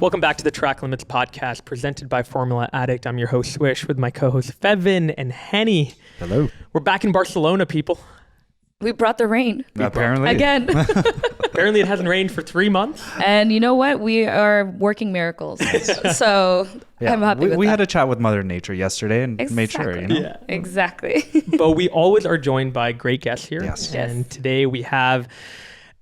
Welcome back to the Track Limits podcast presented by Formula Addict. I'm your host, Swish, with my co-hosts, Fevin and Henny. Hello. We're back in Barcelona, people. We brought the rain. Apparently. Again. Apparently it hasn't rained for 3 months. And you know what? We are working miracles. So I'm happy with that. We had a chat with Mother Nature yesterday and made sure, you know? Yeah. Exactly. But we always are joined by great guests here. Yes. And today we have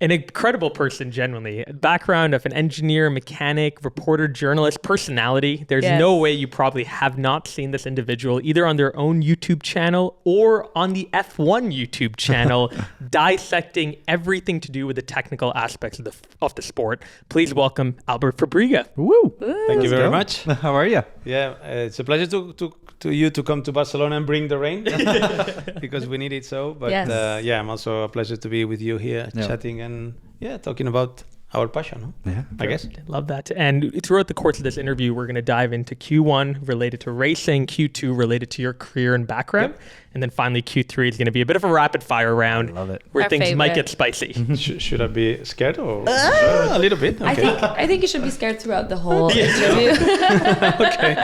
an incredible person, genuinely. Background of an engineer, mechanic, reporter, journalist, personality. There's no way you probably have not seen this individual either on their own YouTube channel or on the F1 YouTube channel, dissecting everything to do with the technical aspects of the sport. Please welcome Albert Fabregas. Woo! Thank you very much. How are you? Yeah, it's a pleasure to come to Barcelona and bring the rain because we need it so. But I'm also a pleasure to be with you here chatting and talking about our passion, huh? Yeah, I guess. Love that. And throughout the course of this interview, we're going to dive into Q1 related to racing, Q2 related to your career and background, and then finally Q3 is going to be a bit of a rapid fire round. Love it. Where Our things might favorite. get spicy. Should I be scared or a little bit? Okay. I think you should be scared throughout the whole interview. Okay.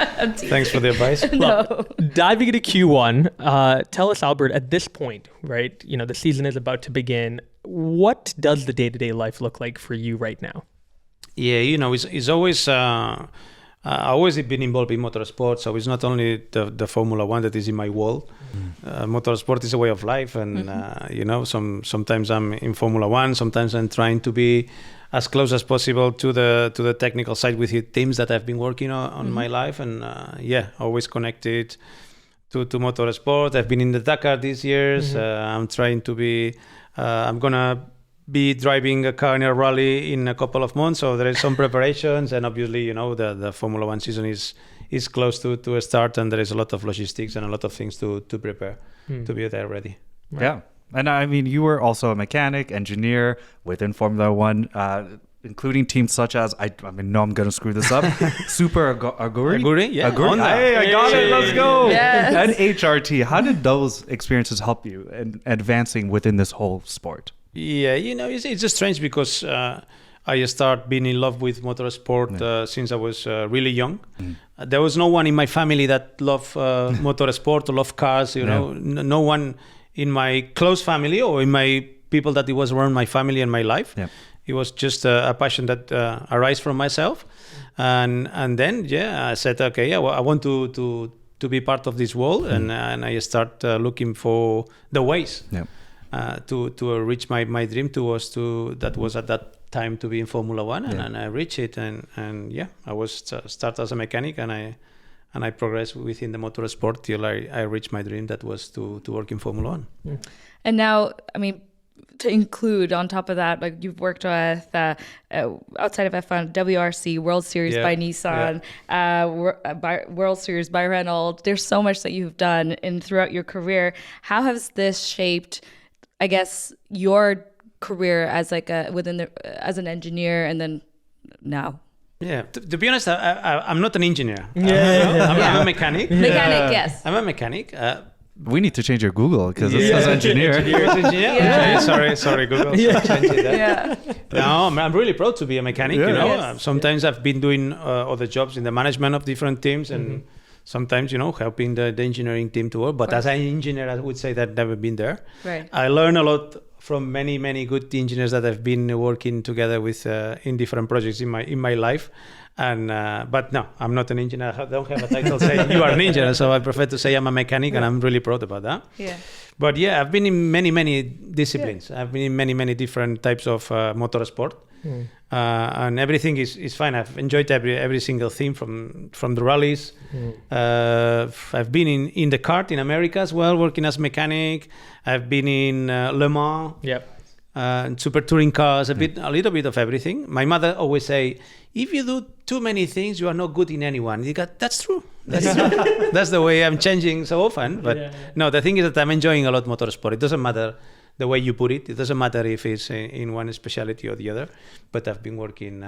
Thanks for the advice. No. Diving into Q1, tell us, Albert, at this point, right? You know, the season is about to begin. What does the day-to-day life look like for you right now? Yeah, you know, it's always always been involved in motorsport. So it's not only the Formula One that is in my world. Motorsport is a way of life, and you know, sometimes I'm in Formula One. Sometimes I'm trying to be as close as possible to the technical side with the teams that I've been working on my life, and always connected to motorsport. I've been in the Dakar these years. I'm trying to be. I'm gonna be driving a car in a rally in a couple of months, so there is some preparations, and obviously, you know, the Formula One season is close to a start, and there is a lot of logistics and a lot of things to prepare to be there ready. Right. Yeah. And I mean, you were also a mechanic, engineer within Formula One, including teams such as, I know I'm going to screw this up, Super Aguri? Aguri, yeah. Aguri. Honda. Hey, I got it. Let's go. Yes. And HRT. How did those experiences help you in advancing within this whole sport? Yeah, you know, it's just strange because I started being in love with motorsport since I was really young. There was no one in my family that loved motorsport or loved cars, you know, no one in my close family or in my people that it was around my family and my life. Yeah. It was just a passion that arose from myself. And then, I said, okay, I want to be part of this world. And I start looking for the ways. Yeah. To reach my dream that was at that time to be in Formula One, and I reached it, and I was start as a mechanic, and I progressed within the motorsport till I reached my dream, that was to work in Formula One. And now, I mean, to include on top of that, like you've worked with outside of F1, WRC, World Series by Nissan, World Series by Renault. There's so much that you've done in throughout your career. How has this shaped, I guess, your career as like as an engineer, and then now? Yeah, to be honest, I'm not an engineer. I'm a mechanic. Mechanic, yes. I'm a mechanic. We need to change your Google because it says engineer. Okay, sorry, Google. Change it. No, I'm really proud to be a mechanic. You know, sometimes I've been doing other jobs in the management of different teams, and sometimes, you know, helping the engineering team to work. But as an engineer, I would say that I've never been there. Right. I learned a lot from many good engineers that I've been working together with in different projects in my life. And but no, I'm not an engineer. I don't have a title saying you are an engineer. So I prefer to say I'm a mechanic, and I'm really proud about that. Yeah. But I've been in many disciplines. I've been in many different types of motorsport. And everything is fine. I've enjoyed every single thing from the rallies. I've been in the kart in America as well, working as mechanic. I've been in Le Mans. Yep. Super touring cars, a little bit of everything. My mother always say, if you do too many things, you are not good in anyone. That's true. That's the way I'm changing so often. But no, the thing is that I'm enjoying a lot motorsport. It doesn't matter the way you put it. It doesn't matter if it's in one specialty or the other. But I've been working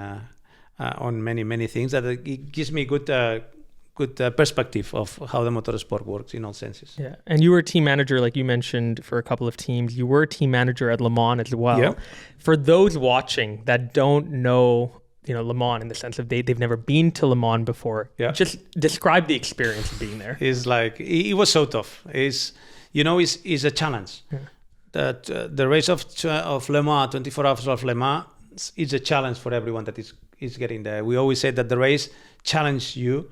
on many things that it gives me good perspective of how the motorsport works in all senses. Yeah, and you were a team manager, like you mentioned, for a couple of teams. You were a team manager at Le Mans as well. Yeah. For those watching that don't know Le Mans in the sense of they've never been to Le Mans before. Yeah. Just describe the experience of being there. It's like it was so tough. It's a challenge. Yeah. That the race of Le Mans, 24 hours of Le Mans, is a challenge for everyone that is getting there. We always say that the race challenges you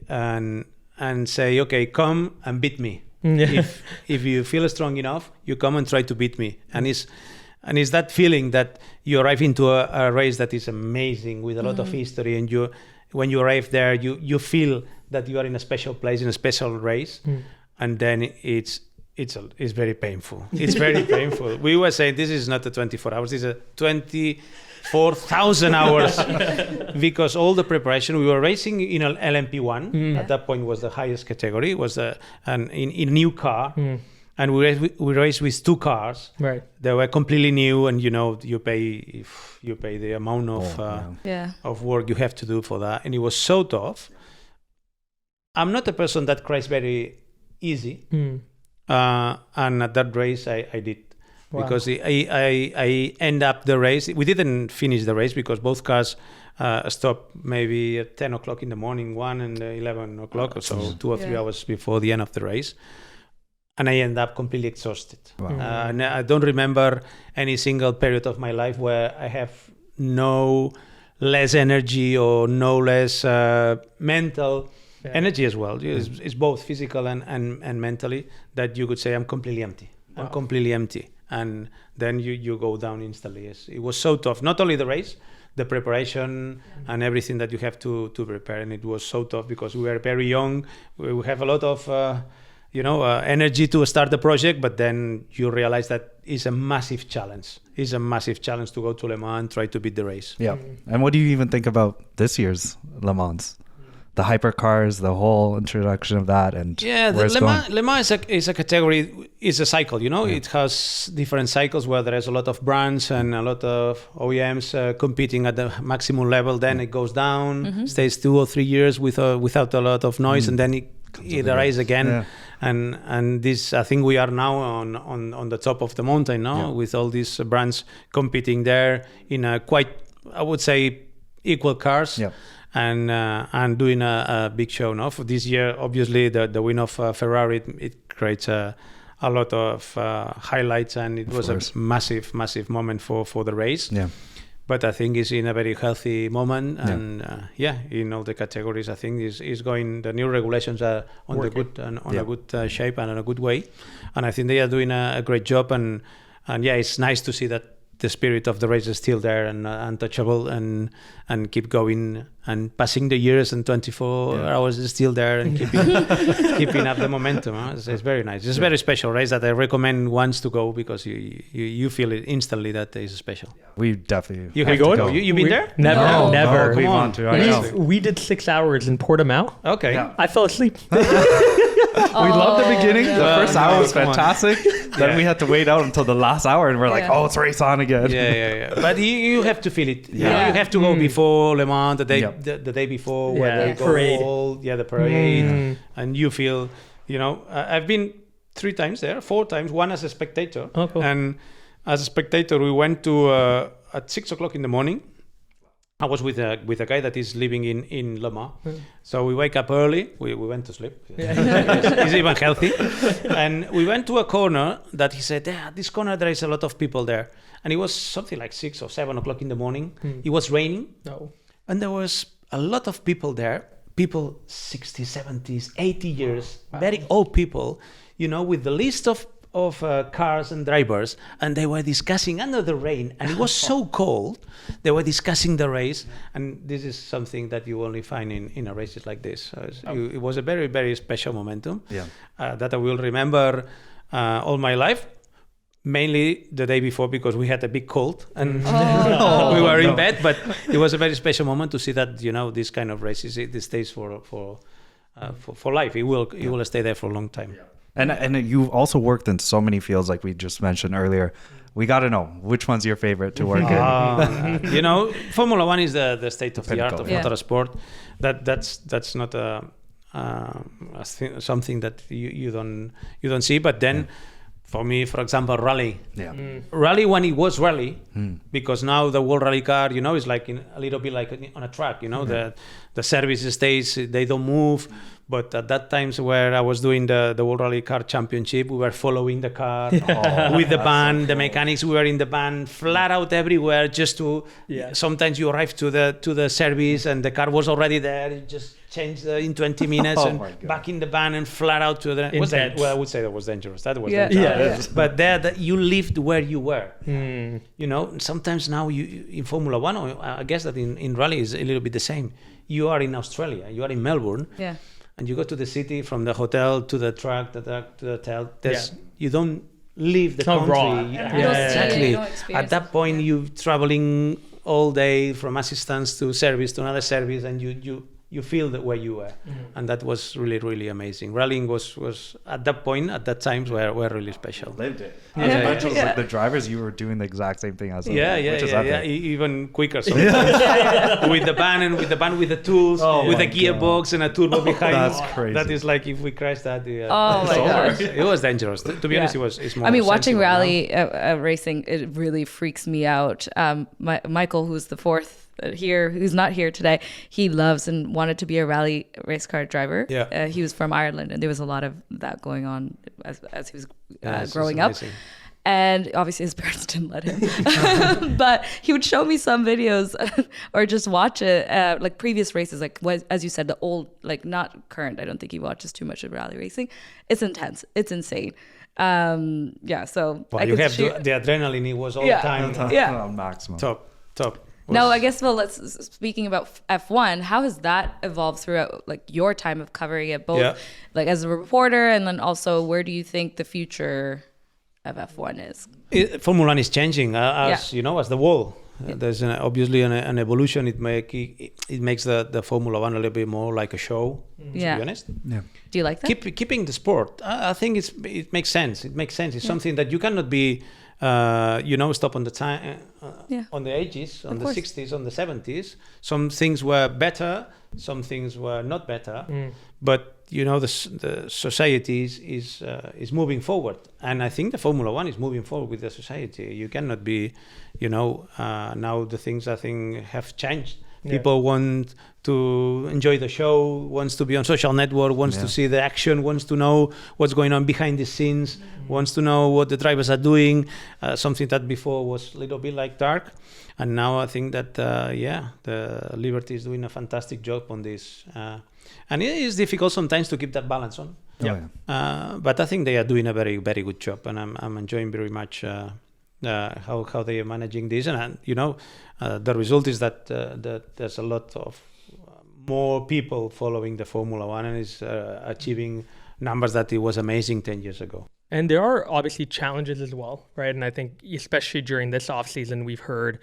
and say, okay, come and beat me. Yeah. If you feel strong enough, you come and try to beat me. And it's that feeling that you arrive into a race that is amazing with a lot of history, and when you arrive there, you feel that you are in a special place, in a special race, and then it's very painful. It's very painful. We were saying this is not a 24 hours, it's a 24,000 hours because all the preparation, we were racing in an LMP1. At that point was the highest category, was in a new car. And we raced with 2 cars. Right. They were completely new, and you pay the amount of work you have to do for that, and it was so tough. I'm not a person that cries very easy, and at that race I did. Wow. Because I end up the race. We didn't finish the race because both cars stopped maybe at 10 o'clock in the morning, 1 and 11 o'clock, or so 2 or 3 hours before the end of the race. And I end up completely exhausted. Wow. And I don't remember any single period of my life where I have no less energy or no less mental energy as well. It's both physical and mentally that you could say I'm completely empty. Wow. I'm completely empty. And then you go down instantly. It was so tough. Not only the race, the preparation and everything that you have to prepare. And it was so tough because we were very young. We have a lot of... energy to start the project, but then you realize that it's a massive challenge. It's a massive challenge to go to Le Mans and try to beat the race. Yeah. And what do you even think about this year's Le Mans? The hypercars, the whole introduction of that, and Le Mans is a category, is a cycle, It has different cycles where there is a lot of brands and a lot of OEMs competing at the maximum level. Then it goes down, stays 2 or 3 years without a lot of noise, and then it arises again. Yeah. And this, I think we are now on the top of the mountain now, with all these brands competing there in a quite, I would say, equal cars. Yeah. And doing a big show now. For this year, obviously, the win of Ferrari, it creates a lot of highlights, and it was a massive moment for the race. Yeah. But I think it's in a very healthy moment, and in all the categories, I think is going. The new regulations are on the good and on a good shape and in a good way, and I think they are doing a great job. And it's nice to see that the spirit of the race is still there and untouchable, and keep going and passing the years, and 24 hours is still there and keeping up the momentum. It's very nice. It's a very special race that I recommend once to go because you feel it instantly that it's special. We definitely you have to go. You've been there? Never. No, we want to. We did 6 hours in Portimao. Okay. Yeah. I fell asleep. We loved the beginning. The first hour was fantastic. Then we had to wait out until the last hour, and we're like, oh, it's race on again. Yeah. But you have to feel it. You have to go before Le Mans, the day before, where they go parade. The parade, and you feel, I've been 3 times there, 4 times, one as a spectator. Oh, cool. And as a spectator, we went to at 6 o'clock in the morning. I was with a guy that is living in Le Mans. So we wake up early. We went to sleep. He's even healthy. And we went to a corner that he said, this corner, there is a lot of people there. And it was something like 6 or 7 o'clock in the morning. It was raining. No. And there was a lot of people there. People 60s, 70s, 80 years. Wow. Very old people, with the list of cars and drivers, and they were discussing under the rain, and it was so cold. They were discussing the race, and this is something that you only find in a races like this. So it was a very, very special momentum that I will remember all my life. Mainly the day before because we had a big cold and we were in bed, but it was a very special moment to see that this kind of races it stays for life. It will stay there for a long time. Yeah. And you've also worked in so many fields, like we just mentioned earlier. We got to know which one's your favorite to work in. Formula One is the state of the art of motorsport. That's not something that you don't see. But then For me, for example, rally. Yeah. Rally when it was rally, because now the World Rally Car, is like a little bit like on a track, the service stays, they don't move. But at that times where I was doing the World Rally Car Championship, we were following the car with the band, the mechanics, we were in the band, flat out everywhere just to, sometimes you arrive to the service and the car was already there, you just changed in 20 minutes and back in the van and flat out to the... Well, I would say that was dangerous. That was dangerous. But there, you lived where you were. Sometimes now in Formula One, or I guess that in rally is a little bit the same. You are in Australia, you are in Melbourne. Yeah. And you go to the city, from the hotel to the truck, to the hotel. You don't leave the country. Raw. Exactly. At that point, you're traveling all day from assistance to service to another service, and you feel that where you were, and that was really, really amazing. Rallying was at that point, at that times, were really special. Lived it. Like the drivers, you were doing the exact same thing as them. Even quicker sometimes. With the van with the tools, with a gearbox and a turbo behind. That's crazy. That is like if we crash that. Oh my gosh. It was dangerous. To be honest, it's more. I mean, watching rally racing, it really freaks me out. Michael, who's the fourth here, who's not here today, he loves and wanted to be a rally race car driver. He was from Ireland, and there was a lot of that going on as he was growing up. And obviously his parents didn't let him. But he would show me some videos or just watch it, like previous races, like as you said, the old, like not current. I don't think he watches too much of rally racing. It's intense. It's insane. So you have the adrenaline. It was all the time. Maximum. Top. No, I guess, speaking about F1, how has that evolved throughout like your time of covering it, both like as a reporter, and then also where do you think the future of F1 is? Formula One is changing as the world. There's obviously an evolution. It makes the Formula One a little bit more like a show. To be honest. Yeah. Do you like that? Keeping the sport, I think it makes sense. It makes sense. It's something that you cannot be. Stop on the time, on the 80s, on the 60s, on the 70s. Some things were better, some things were not better. But the society is moving forward, and I think the Formula One is moving forward with the society. You cannot be, now the things I think have changed. People want to enjoy the show, wants to be on social network, wants to see the action, wants to know what's going on behind the scenes, wants to know what the drivers are doing, something that before was a little bit like dark. And now I think that, the Liberty is doing a fantastic job on this. And it is difficult sometimes to keep that balance on. But I think they are doing a very, very good job, and I'm enjoying very much how they are managing this. And the result is that there's a lot of more people following the Formula One, and is achieving numbers that it was amazing 10 years ago. And there are obviously challenges as well, right? And I think especially during this offseason, we've heard,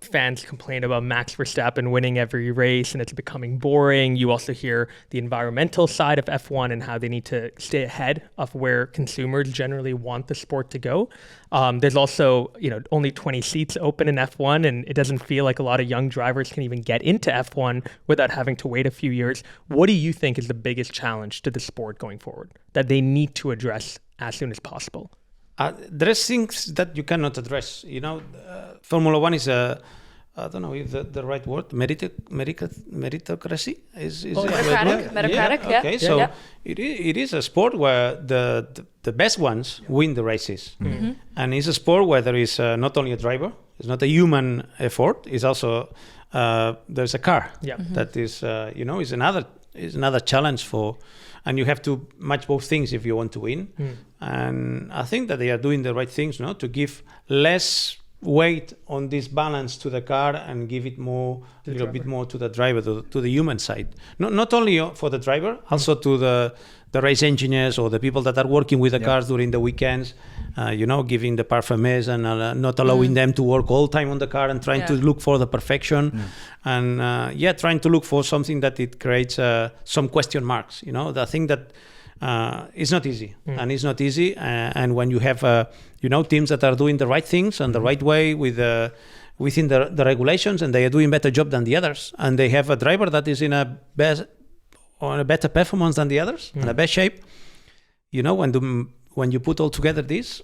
fans complain about Max Verstappen winning every race and it's becoming boring. You also hear the environmental side of F1 and how they need to stay ahead of where consumers generally want the sport to go. There's also, only 20 seats open in F1, and it doesn't feel like a lot of young drivers can even get into F1 without having to wait a few years. What do you think is the biggest challenge to the sport going forward that they need to address as soon as possible? There's things that you cannot address. Formula One is I don't know if the right word, meritocracy is meritocratic. Okay, so it is a sport where the best ones win the races, and it's a sport where there is not only a driver, it's not a human effort, it's also there's a car that is is another challenge for. And you have to match both things if you want to win. And I think that they are doing the right things, to give less weight on this balance to the car and give it more, a little bit more to the driver, to the human side. Not only for the driver, also to the race engineers or the people that are working with the cars during the weekends, giving the parfumés and not allowing them to work all time on the car and trying to look for the perfection. And trying to look for something that it creates some question marks. The thing that it's not easy, and it's not easy. And when you have teams that are doing the right things and the right way within the regulations, and they are doing a better job than the others, and they have a driver that is in a better performance than the others, in a best shape. When when you put all together this,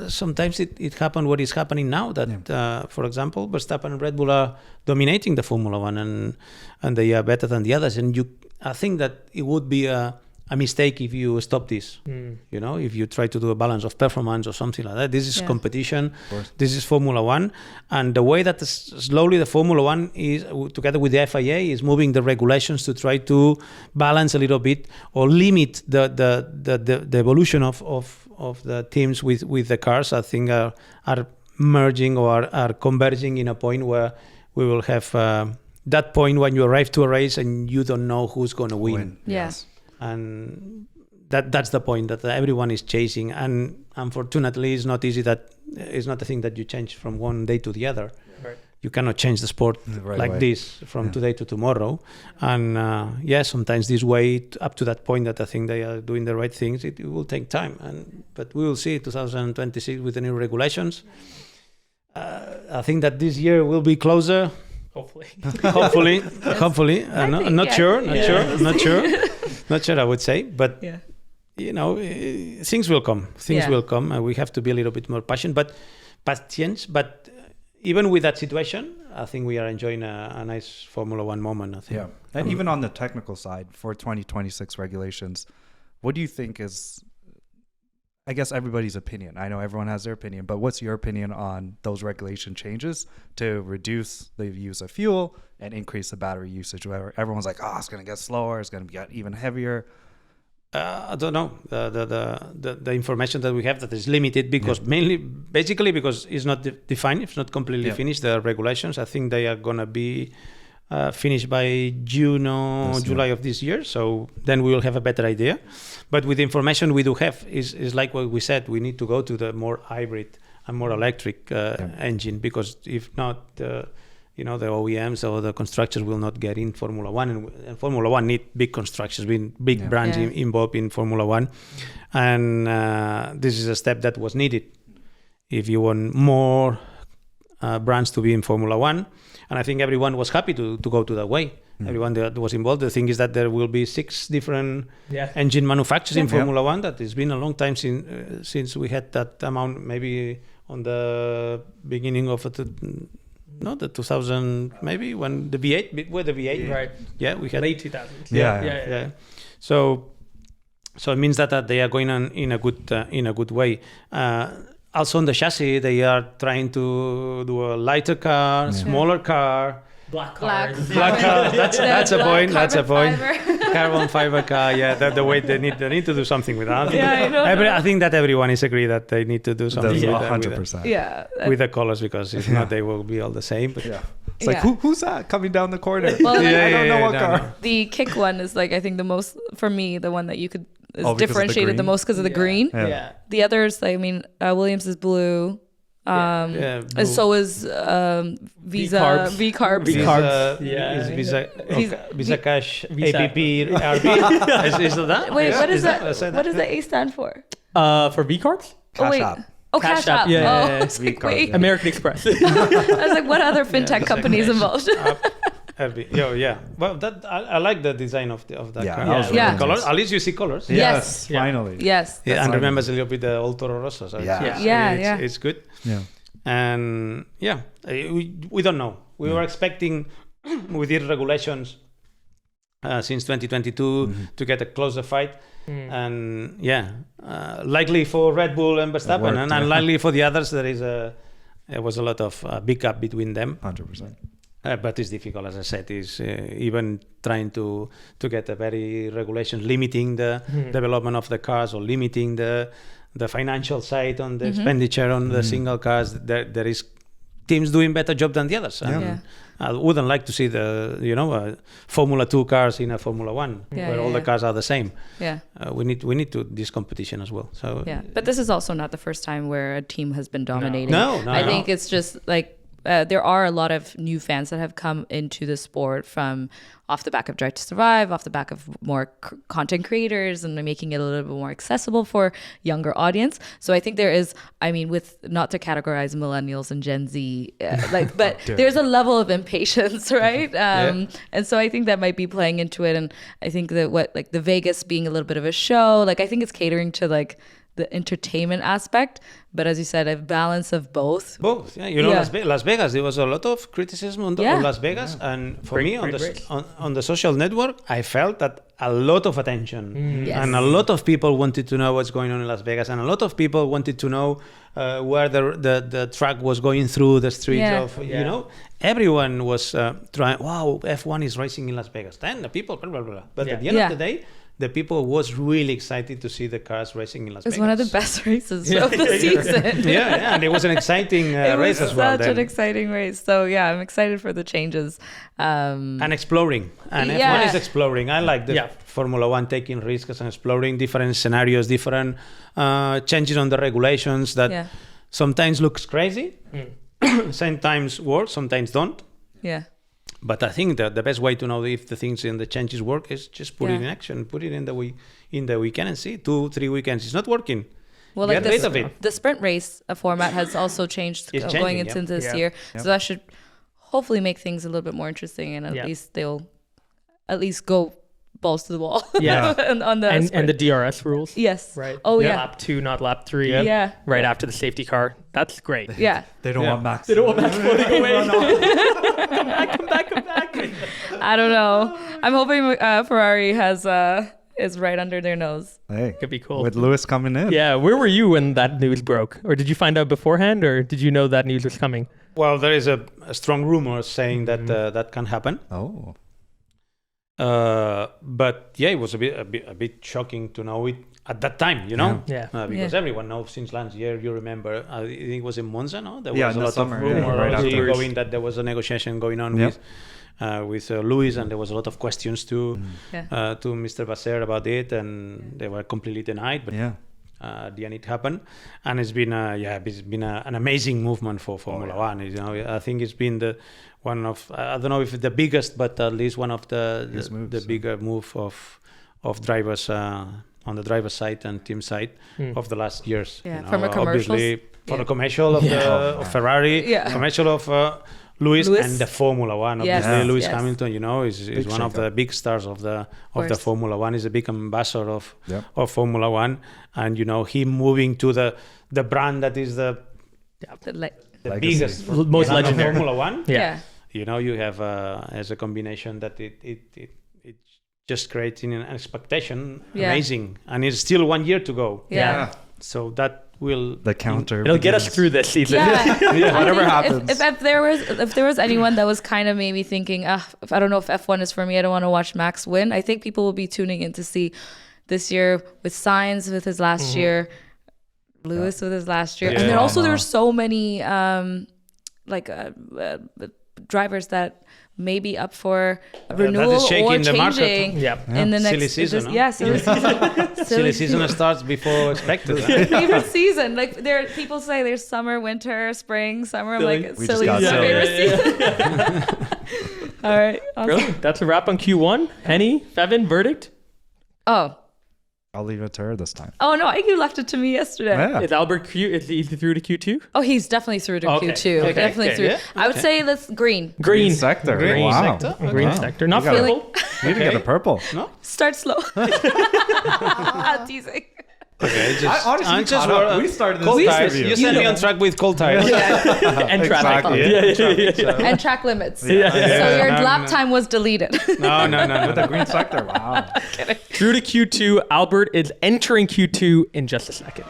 sometimes it happened what is happening now, that for example Verstappen and Red Bull are dominating the Formula One, and they are better than the others, and I think that it would be a mistake if you stop this. You know, if you try to do a balance of performance or something like that. This is competition, this is Formula One, and the way that slowly the Formula One is, together with the FIA, is moving the regulations to try to balance a little bit or limit the evolution of the teams with the cars. I think are merging or are converging in a point where we will have that point when you arrive to a race and you don't know who's going to win. Yes. And that's the point that everyone is chasing. And unfortunately, it's not easy. It's not a thing that you change from one day to the other. Right. You cannot change the sport this from today to tomorrow. And sometimes this way up to that point that I think they are doing the right things, it will take time. But we will see 2026 with the new regulations. I think that this year will be closer. Hopefully. Not sure. Not sure, I would say. But, you know, things will come. Will come. And we have to be a little bit more patient. But even with that situation, I think we are enjoying a nice Formula One moment, I think. Yeah. And even on the technical side for 2026 regulations, what do you think is, I guess, everybody's opinion? I know everyone has their opinion, but what's your opinion on those regulation changes to reduce the use of fuel and increase the battery usage? Where everyone's like, it's going to get slower, it's going to get even heavier. I don't know. The information that we have that is limited because basically because it's not defined, it's not completely finished, the regulations. I think they are going to be finished by June or July of this year. So then we will have a better idea. But with the information we do have is like what we said, we need to go to the more hybrid and more electric engine, because if not, the OEMs or the constructors will not get in Formula One, and Formula One need big constructors, big brands involved in Formula One, and this is a step that was needed if you want more brands to be in Formula One, and I think everyone was happy to go to that way. Everyone that was involved. The thing is that there will be 6 different engine manufacturers in Formula One. That it's been a long time since we had that amount. Maybe on the beginning of the 2000, maybe when the V8 were the V8, right? Yeah, we had late 2000s. Yeah. So it means that they are going on in a good way. Also on the chassis, they are trying to do a lighter car, smaller car. Black cars. That's a point. Carbon fiber car. Yeah, that's the way they need to do something with that. I think that everyone is agree that they need to do something with 100%. With the colors, because if not, they will be all the same. But it's like who's that coming down the corner? Well, I don't know what car. No. The kick one is like, I think the most, for me, the one that you could differentiated the most because of the green. Yeah. The others, Williams is blue. And so is Visa V-Carbs. Visa Cash APP RB. Is that? Wait, what is that? What does the A stand for? For V-Carbs? Cash App. Oh, Cash App. V-Carbs. American Express. I was like, what other fintech companies involved? Well, that I like the design of that car. The colors. At least you see colors. Yes, finally. Yes. And remembers a little bit the old Toro Rosso. So it's good. Yeah. And we don't know. We were expecting with these regulations since 2022 to get a closer fight. And likely for Red Bull and Verstappen, and unlikely for the others. There was a lot of big gap between them. 100%. But it's difficult, as I said. Is even trying to get a very regulation limiting the development of the cars, or limiting the financial side on the expenditure on the single cars. There is teams doing better job than the others. I wouldn't like to see the Formula 2 cars in a Formula 1 where all the cars are the same. We need this competition as well. So but this is also not the first time where a team has been dominating. No. I think it's just like there are a lot of new fans that have come into the sport from off the back of Drive to Survive, off the back of more content creators, and making it a little bit more accessible for younger audience. So I think there is, with not to categorize millennials and Gen Z, but there's a level of impatience, right? And so I think that might be playing into it. And I think that the Vegas being a little bit of a show, I think it's catering to the entertainment aspect, but as you said, a balance of both. Both, yeah. You know, Las Vegas, there was a lot of criticism on Las Vegas, and for me, on the social network, I felt that a lot of attention, and a lot of people wanted to know what's going on in Las Vegas, and a lot of people wanted to know where the track was going through the streets of, you know, everyone was trying, wow, F1 is racing in Las Vegas. Then the people, blah, blah, blah. But at the end of the day, the people was really excited to see the cars racing in Las Vegas. It was one of the best races of the season. And it was an exciting race as well. Such an exciting race. So I'm excited for the changes. And exploring. And F1 is exploring. I like the Formula One taking risks and exploring different scenarios, different changes on the regulations that sometimes looks crazy, sometimes work, sometimes don't. Yeah. But I think that the best way to know if the things in the changes work is just put it in action, put it in the weekend and see 2-3 weekends. It's not working. Well, get rid of it. The sprint race format has also changed going into this year. So that should hopefully make things a little bit more interesting, and at least they'll at least go balls to the wall. And the DRS rules. Yes. Right. Oh Lap 2, not lap 3. Yeah. Right after the safety car. That's great. Yeah. They don't want Max. They don't want Max floating away. Come back. I don't know. I'm hoping Ferrari is right under their nose. Hey, could be cool. With Lewis coming in. Yeah. Where were you when that news broke? Or did you find out beforehand, or did you know that news was coming? Well, there is a strong rumor saying that that can happen. Oh. But it was a bit shocking to know it at that time, you know? Because everyone knows since last year, you remember, I think it was in Monza, no? There was a lot of rumor going that there was a negotiation going on with Lewis, and there was a lot of questions to Mr. Vasser about it, and they were completely denied. But at the end, it happened, and it's been an amazing movement for Formula One. You know, I think it's been one of, I don't know if it's the biggest, but at least one of the bigger move of drivers on the driver's side and team side of the last years. Yeah, you know, from a commercial. Obviously, for the commercial of Ferrari, commercial of Lewis and the Formula One. Obviously, Lewis Hamilton, you know, is one of the big stars of the Formula One. Is a big ambassador of Formula One, and you know, him moving to the brand that is the biggest, most legendary Formula One. You know, you have as a combination that it just creating an expectation amazing, and it's still 1 year to go. So that will it'll get us through this season. Whatever happens. If there was anyone that was kind of maybe thinking, I don't know if F1 is for me, I don't want to watch Max win, I think people will be tuning in to see this year with Sainz with his last year, Lewis with his last year, and then also there were so many drivers that may be up for renewal or changing in the next silly season. Silly season. Silly season starts before expected. Favorite season, like people say there's summer, winter, spring, summer. I'm like, silly is my favorite season. All right, awesome. Brilliant. That's a wrap on Q1. Henny, Fevin, verdict? I'll leave it to her this time. Oh no, you left it to me yesterday. Yeah. Is Albert is he through to Q2? Oh, he's definitely through to Q2. Definitely through. I would say that's green. Green sector. Green sector. Green sector. Not purple. You didn't get a purple. No. Start slow. Teasing. Okay, we started this interview. You sent me on track with cold tires. And traffic. And track limits. So your lap time was deleted. No. With a green sector. Wow. Through to Q2. Albert is entering Q2 in just a second.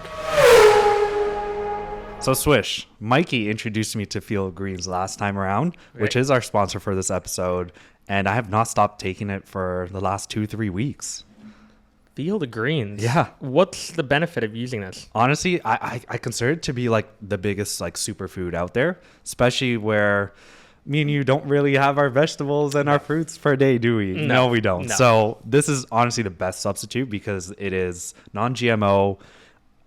So Swish, Mikey introduced me to Field Greens last time around, which is our sponsor for this episode, and I have not stopped taking it for the last 2-3 weeks. Field of Greens. Yeah. What's the benefit of using this? Honestly, I consider it to be like the biggest like superfood out there, especially where me and you don't really have our vegetables and our fruits per day, do we? No, we don't. No. So this is honestly the best substitute because it is non-GMO.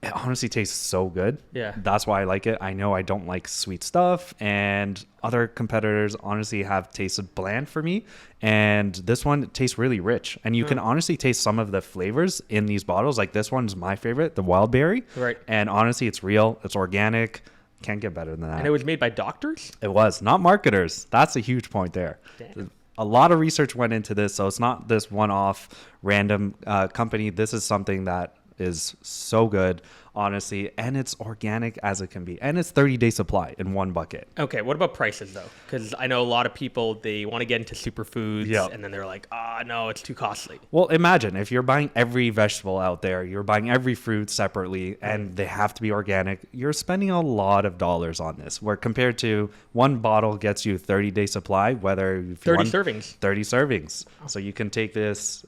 It honestly tastes so good. Yeah. That's why I like it. I know I don't like sweet stuff, and other competitors honestly have tasted bland for me. And this one tastes really rich. And you can honestly taste some of the flavors in these bottles. Like this one's my favorite, the wild berry. Right. And honestly, it's real. It's organic. Can't get better than that. And it was made by doctors? It was, not marketers. That's a huge point there. Damn. A lot of research went into this. So it's not this one-off random company. This is something that is so good. honestly, and it's organic as it can be, and it's 30-day supply in one bucket. Okay, what about prices though? Because I know a lot of people, they want to get into superfoods, and then they're like, no, it's too costly. Well, imagine if you're buying every vegetable out there, you're buying every fruit separately, and they have to be organic. You're spending a lot of dollars on this, where compared to one bottle gets you 30-day supply, whether if 30 servings. 30 servings. So you can take this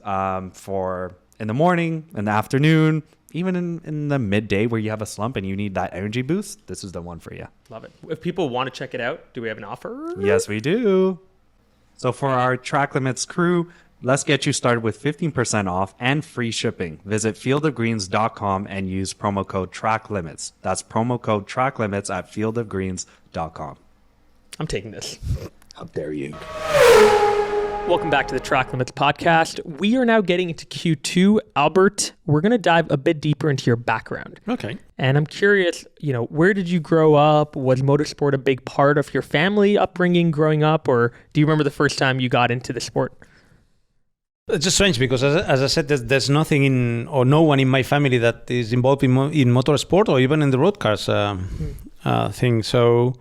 for in the morning, in the afternoon, even in the midday where you have a slump and you need that energy boost. This is the one for you. Love it. If people want to check it out, do we have an offer? Yes, we do. So for our Track Limits crew, let's get you started with 15% off and free shipping. Visit fieldofgreens.com and use promo code TRACKLIMITS. That's promo code TRACKLIMITS at fieldofgreens.com. I'm taking this. How dare you? Welcome back to the Track Limits podcast. We are now getting into Q2. Albert, we're going to dive a bit deeper into your background. Okay. And I'm curious, where did you grow up? Was motorsport a big part of your family upbringing growing up? Or do you remember the first time you got into the sport? It's just strange because, as I said, there's nothing or no one in my family that is involved in motorsport or even in the road cars thing. So,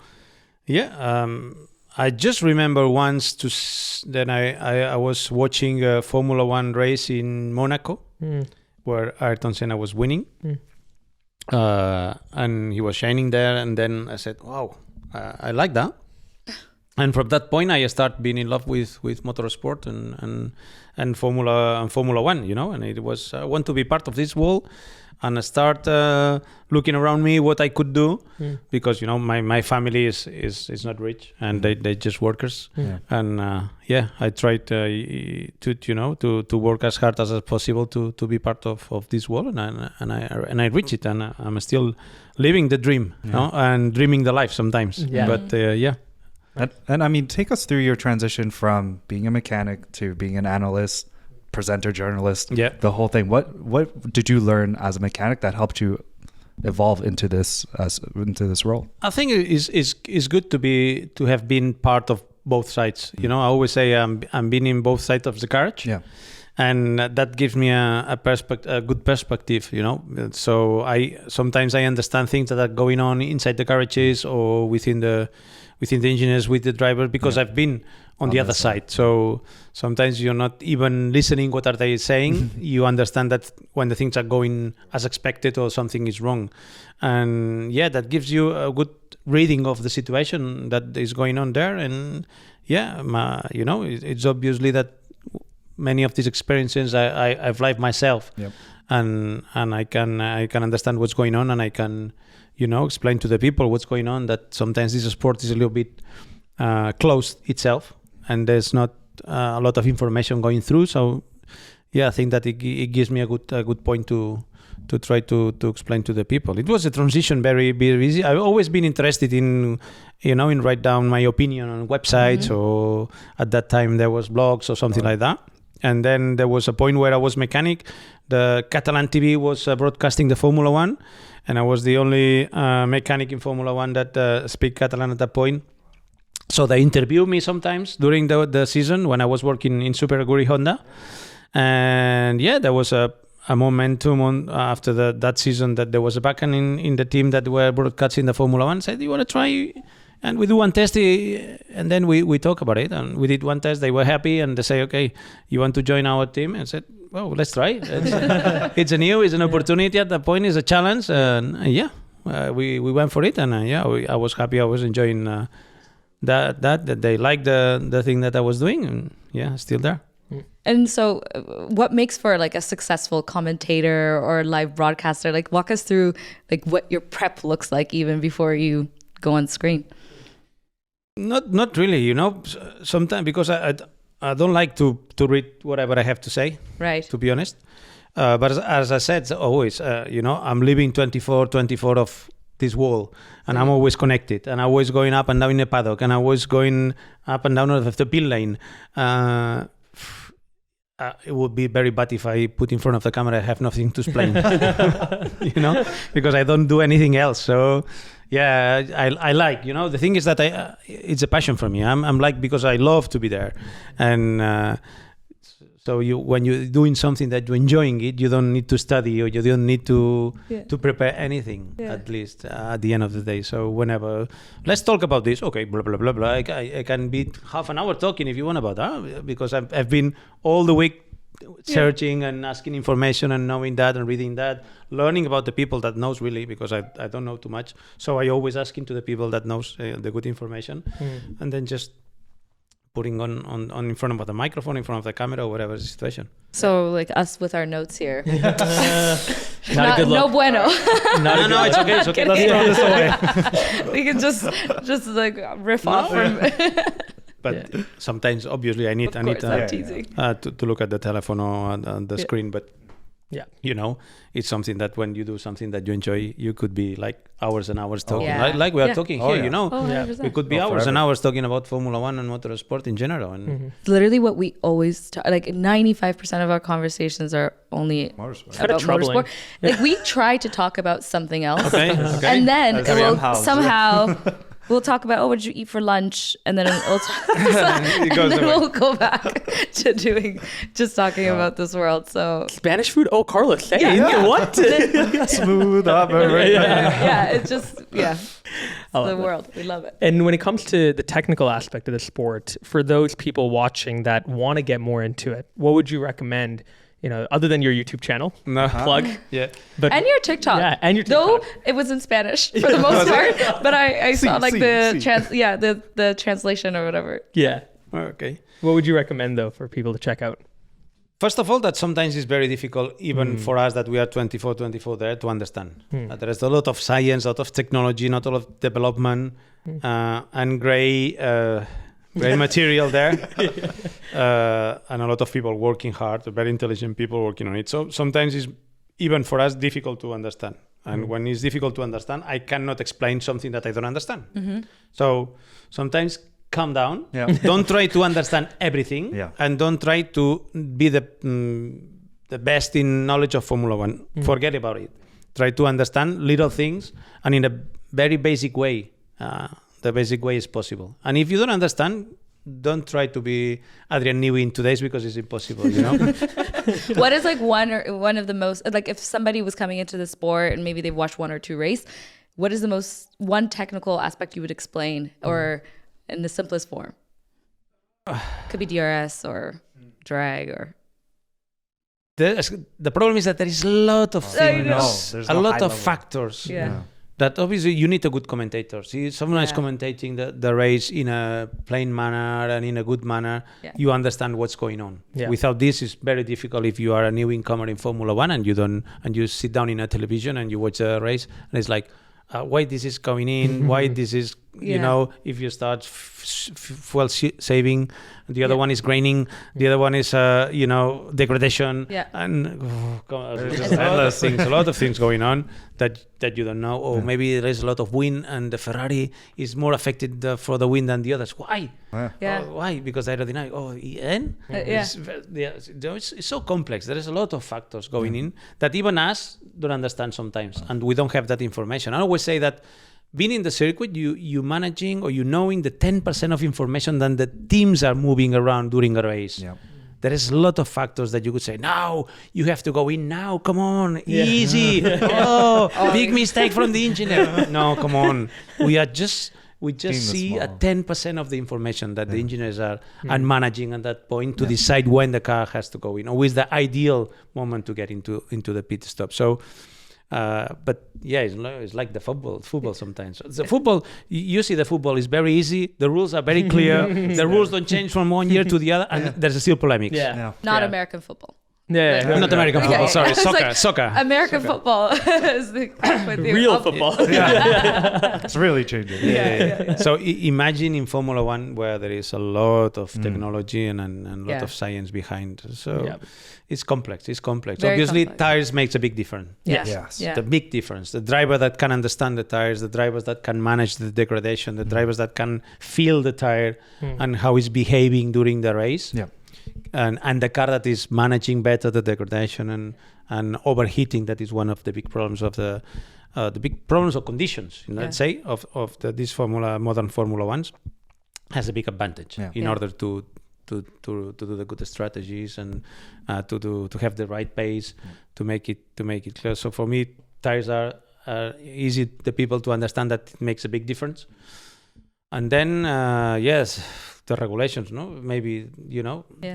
I just remember once that I was watching a Formula One race in Monaco where Ayrton Senna was winning. And he was shining there. And then I said, wow, I like that. And from that point, I started being in love with motorsport and Formula One, and it was, I want to be part of this world. And I start looking around me what I could do because my family is not rich and they just workers and I tried to work as hard as possible to be part of this world and I reach it and I'm still living the dream and dreaming the life sometimes but And I mean, take us through your transition from being a mechanic to being an analyst, presenter, journalist, the whole thing. What did you learn as a mechanic that helped you evolve into this role? I think it's good to have been part of both sides. I always say I'm been in both sides of the garage. And that gives me a good perspective, So sometimes I understand things that are going on inside the garages or within the engineers, with the driver, because I've been on the other side. So sometimes you're not even listening what are they saying. You understand that when the things are going as expected or something is wrong. And that gives you a good reading of the situation that is going on there. And it's obviously that many of these experiences I've lived myself. And I can understand what's going on and I can explain to the people what's going on, that sometimes this sport is a little bit closed itself and there's not a lot of information going through. So I think that it gives me a good point to try to explain to the people. It was a transition very, very easy. I've always been interested in write down my opinion on websites or at that time there was blogs or something like that. And then there was a point where I was mechanic. The Catalan TV was broadcasting the Formula One, and I was the only mechanic in Formula One that speak Catalan at that point. So they interview me sometimes during the season when I was working in Super Aguri Honda. And there was a momentum after that season that there was a backend in the team that were broadcasting the Formula One. Said, you want to try? And we do one test, and then we talk about it. And we did one test. They were happy, and they say, "Okay, you want to join our team?" And I said, "Well, let's try. It's an opportunity at that point. It's a challenge." And we went for it, and I was happy. I was enjoying that they liked the thing that I was doing, and still there. And so, what makes for like a successful commentator or live broadcaster? Like, walk us through like what your prep looks like even before you go on screen. Not really, sometimes because I don't like to read whatever I have to say, right? To be honest. But as I said, always, I'm living 24 of this world, and I'm always connected, and I'm always going up and down in the paddock, and I'm always going up and down of the pit lane. It would be very bad if I put in front of the camera, I have nothing to explain, because I don't do anything else. So, I like, the thing is that it's a passion for me. I'm like, because I love to be there. And So when you're doing something that you're enjoying it, you don't need to study or you don't need to prepare anything, at least at the end of the day. So whenever, let's talk about this. Okay, blah, blah, blah, blah. I can be half an hour talking if you want about that, because I've been all the week searching and asking information and knowing that and reading that, learning about the people that knows really, because I don't know too much. So I always asking to the people that knows the good information, and then just putting on in front of the microphone, in front of the camera, or whatever the situation. So like us with our notes here. Not a good look. No bueno. No, it's okay. It's okay. Let's throw this away. We can just like riff off from. But sometimes, obviously, I need to look at the telephone or on the screen. But it's something that when you do something that you enjoy, you could be like hours and hours talking, like we are talking here. We could be hours and hours talking about Formula One and motorsport in general. And literally, what we always like 95% of our conversations are only about motorsport. Like we try to talk about something else, and then it will somehow. We'll talk about, what did you eat for lunch? And then we'll go back to talking about this world. So Spanish food? Oh, Carlos, hey, what? Smooth operator. It's just, the world. We love it. And when it comes to the technical aspect of the sport, for those people watching that want to get more into it, what would you recommend? Other than your YouTube channel, plug. But and your TikTok. Yeah, and your TikTok. Though it was in Spanish for the most part, but I saw like the translation or whatever. Yeah. Okay. What would you recommend though for people to check out? First of all, that sometimes it's very difficult, even for us that we are 24 there, to understand. There is a lot of science, a lot of technology, not a lot of development, and gray material there, and a lot of people working hard, very intelligent people working on it. So sometimes it's even for us difficult to understand. And when it's difficult to understand, I cannot explain something that I don't understand. So sometimes calm down. Don't try to understand everything, and don't try to be the best in knowledge of Formula One. Forget about it. Try to understand little things, and in a very basic way. The basic way is possible. And if you don't understand, don't try to be Adrian Newey in today's, because it's impossible, What is like one of the most, like if somebody was coming into the sport and maybe they've watched one or two race, what is the one technical aspect you would explain, or in the simplest form? Could be DRS or drag or... The problem is that there is a lot of things, a lot of factors. That obviously you need a good commentator. See, someone is commentating the race in a plain manner and in a good manner. You understand what's going on. Without this, it's very difficult if you are a new incomer in Formula One and you sit down in a television and you watch a race and it's like, why this is going in, why this is, if you start fuel saving, the other one is graining, the other one is, degradation, and a lot of things going on that you don't know, or maybe there is a lot of wind and the Ferrari is more affected for the wind than the others. Why? Why? Because aerodynamic. It's so complex. There is a lot of factors going in that even us don't understand sometimes, and we don't have that information. I always say that being in the circuit, you managing or you knowing the 10% of information that the teams are moving around during a race. There is a lot of factors that you could say, no, you have to go in now. Come on, easy. Big mistake from the engineer. No, come on. We just see a 10% of the information that the engineers are managing at that point to decide when the car has to go in, or is the ideal moment to get into the pit stop. So, it's like the football sometimes. The football, you see, the football is very easy. The rules are very clear. The rules don't change from one year to the other, and there's still polemics. Not American football. Not American football. Sorry, soccer. American football is the real football. It's really changing. So imagine in Formula One where there is a lot of technology and a lot of science behind. So it's complex. Very obviously, complex. Tires makes a big difference. Yes. The big difference. The driver that can understand the tires, the drivers that can manage the degradation, the drivers that can feel the tire and how it's behaving during the race. And the car that is managing better the degradation and overheating, that is one of the big problems of the big problems of conditions, let's say, of these modern Formula Ones, has a big advantage in order to do the good strategies and to have the right pace to make it clear. So for me, tires are easy the people to understand that it makes a big difference. And then yes, the regulations, no, maybe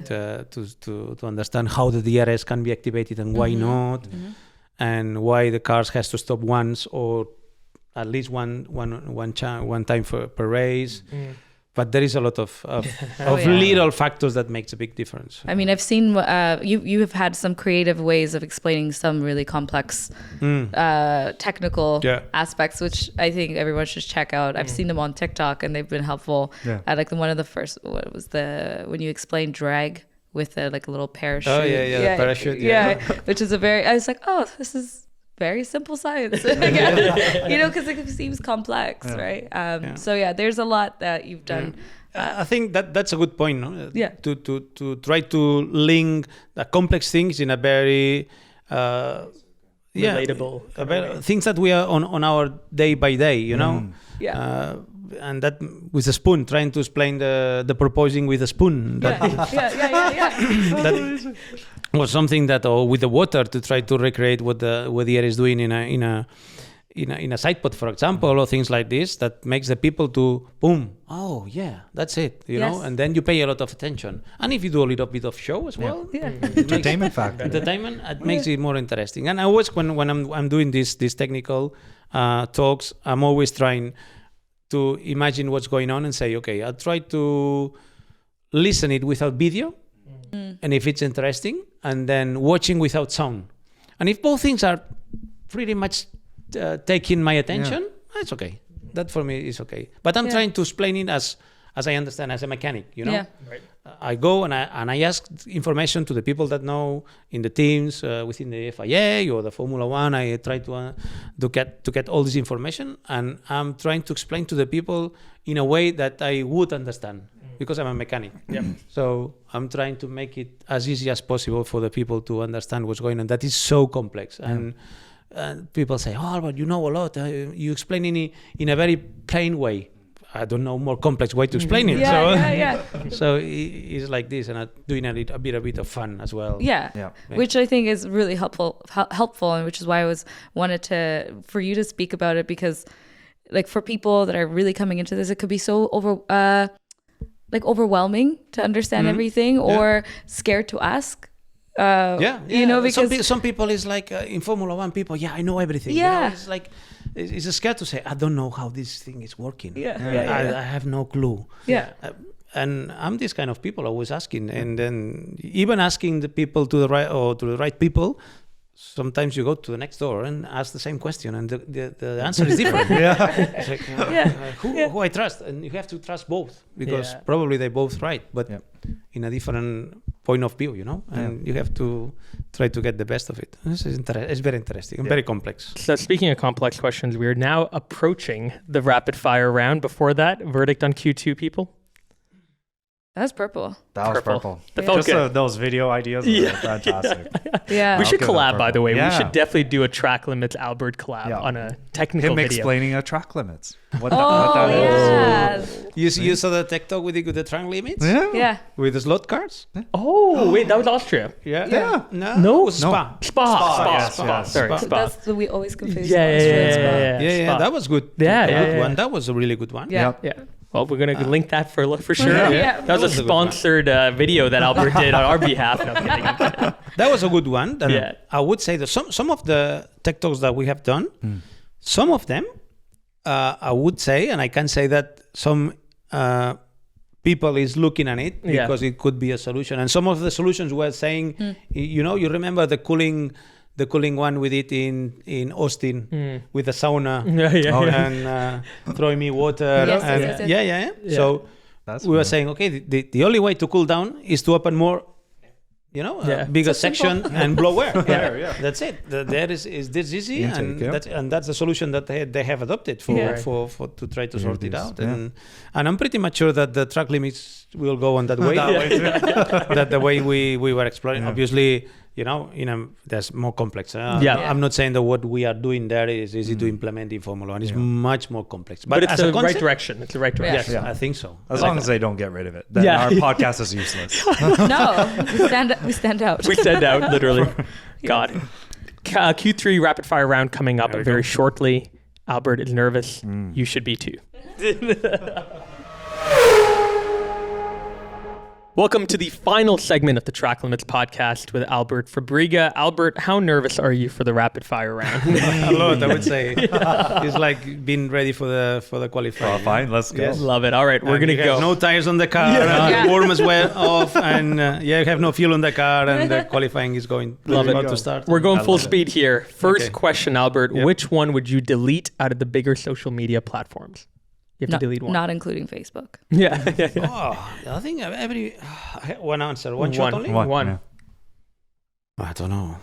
to understand how the DRS can be activated and why not, and why the cars has to stop once or at least one time per race. But there is a lot of little factors that makes a big difference. I mean, I've seen you have had some creative ways of explaining some really complex technical aspects, which I think everyone should check out. I've seen them on TikTok and they've been helpful. Like one of the first, when you explained drag with a little parachute. Oh the parachute. Which is I was like, oh, this is very simple science, because it seems complex, right? So there's a lot that you've done. I think that's a good point, no? To try to link the complex things in a very relatable things that we are on our day by day, and that with a spoon, trying to explain the proposing with a spoon. That was something that, or with the water, to try to recreate what the air is doing in a side pod, for example, or things like this, that makes the people to boom. Oh yeah, that's it. You know, and then you pay a lot of attention. And if you do a little bit of show as well, entertainment factor. Entertainment, it makes it more interesting. And I always, when I'm doing these technical talks, I'm always trying to imagine what's going on and say, okay, I'll try to listen it without video, and if it's interesting, and then watching without sound. And if both things are pretty much taking my attention, it's okay. That for me is okay. But I'm trying to explain it as I understand, as a mechanic, Right. I go and I ask information to the people that know in the teams within the FIA or the Formula One. I try to get all this information, and I'm trying to explain to the people in a way that I would understand, because I'm a mechanic. So I'm trying to make it as easy as possible for the people to understand what's going on. That is so complex. And people say, oh, Albert, you know a lot. You explain it in a very plain way. I don't know more complex way to explain it. So it's like this, and I'm doing a bit of fun as well. Which I think is really helpful, and which is why I wanted for you to speak about it, because like for people that are really coming into this, it could be so overwhelming to understand everything, or scared to ask. Because some people is like in Formula One people, I know everything. It's like it's scared to say, I don't know how this thing is working. I have no clue. And I'm this kind of people, always asking, and then even asking the people to the right people. Sometimes you go to the next door and ask the same question, and the answer is different. It's like, who I trust, and you have to trust both, because probably they're both right, but in a different point of view, and you have to try to get the best of it. It's very interesting and very complex. So speaking of complex questions, we are now approaching the rapid fire round. Before that, verdict on Q2, people? That's purple. That was purple. Just those video ideas were fantastic. We should collab, by the way. We should definitely do a track limits Albert collab on a technical video. Him explaining track limits. What that is. You saw the TikTok with the track limits? Yeah. With the slot cars? Oh, wait, that was Austria. No, it was Spa. Spa. Sorry, Spa. That's we always confuse. Yeah, that was good. Good one. That was a really good one. Yeah. Well, we're going to link that for sure. That was a sponsored video that Albert did on our behalf. No, I'm kidding. That was a good one. I would say that some of the tech talks that we have done, some of them, I would say, and I can say that some people is looking at it because it could be a solution. And some of the solutions were saying, you remember the cooling one we did in Austin with the sauna and throwing me water. So we were saying, okay, the only way to cool down is to open more, a bigger section and blow air. That's it. The air is this easy, and that's the solution that they have adopted for to try to sort it out. And I'm pretty much sure that the track limits will go on that way. That the way we were exploring. Obviously, there's more complex. Yeah. I'm not saying that what we are doing there is easy to implement in Formula One. It's much more complex. But it's as the a concept, right direction. It's the right direction. Yes, I think so. As long as they don't get rid of it, then our podcast is useless. No, we stand out. We stand out, literally. God. Q3 rapid fire round coming up very shortly. Albert is nervous. You should be too. Welcome to the final segment of the Track Limits podcast with Albert Fabregas. Albert, how nervous are you for the rapid fire round? A lot, I would say. It's like being ready for the qualifying. Fine, let's go. Yes. Love it. All right, we're going to go. No tires on the car, warm as well off, and you have no fuel on the car, and the qualifying is going about to start. We're going full speed here. First question, Albert. Which one would you delete out of the bigger social media platforms? You have to delete one. Not including Facebook. Yeah. I think one answer, one shot only? One. Yeah. I don't know.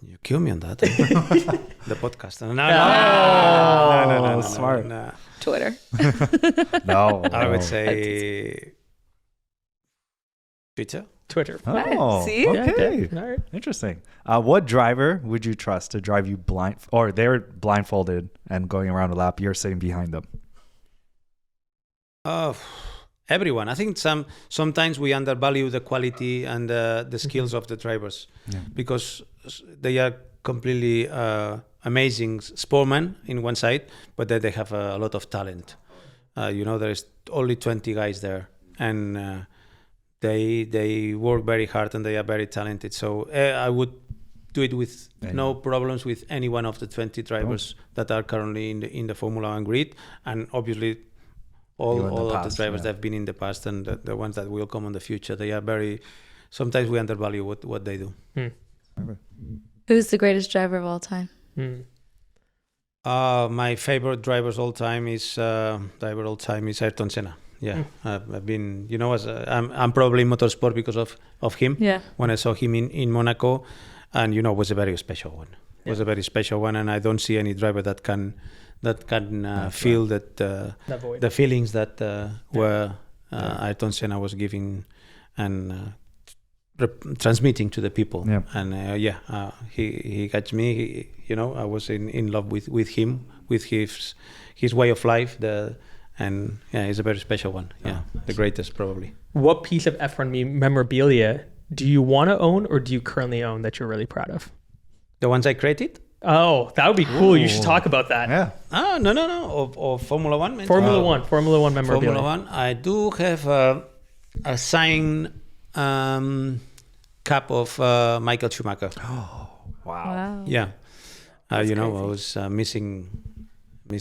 You kill me on that. The podcast. No, smart. No. Twitter. No. I would say Twitter. Oh, See? okay. All right. Interesting. What driver would you trust to drive you blind, or they're blindfolded and going around a lap, you're sitting behind them? Everyone. I think sometimes we undervalue the quality and the skills of the drivers because they are completely amazing sportsmen in one side, but then they have a lot of talent. There is only 20 guys there, and they work very hard and they are very talented. So I would do it with no problems with any one of the 20 drivers that are currently in the Formula One grid, and obviously all of the drivers that have been in the past and the ones that will come in the future. They are sometimes we undervalue what they do. Who's the greatest driver of all time? My favorite driver all time is Ayrton Senna. Yeah, I've been, I'm probably in motorsport because of him. Yeah. When I saw him in Monaco, and was a very special one. It was a very special one, and I don't see any driver that can feel that the feelings that Ayrton Senna was giving and transmitting to the people. Yeah. And he got me. I was in love with him, with his way of life. He's a very special one. Yeah, the greatest probably. What piece of F1 memorabilia do you want to own, or do you currently own that you're really proud of? The ones I created. Oh, that would be cool. Ooh. You should talk about that. Yeah. Oh, no. Of Formula One? Formula One memorabilia. Formula One. I do have a signed cap of Michael Schumacher. Oh, wow. Yeah. I was missing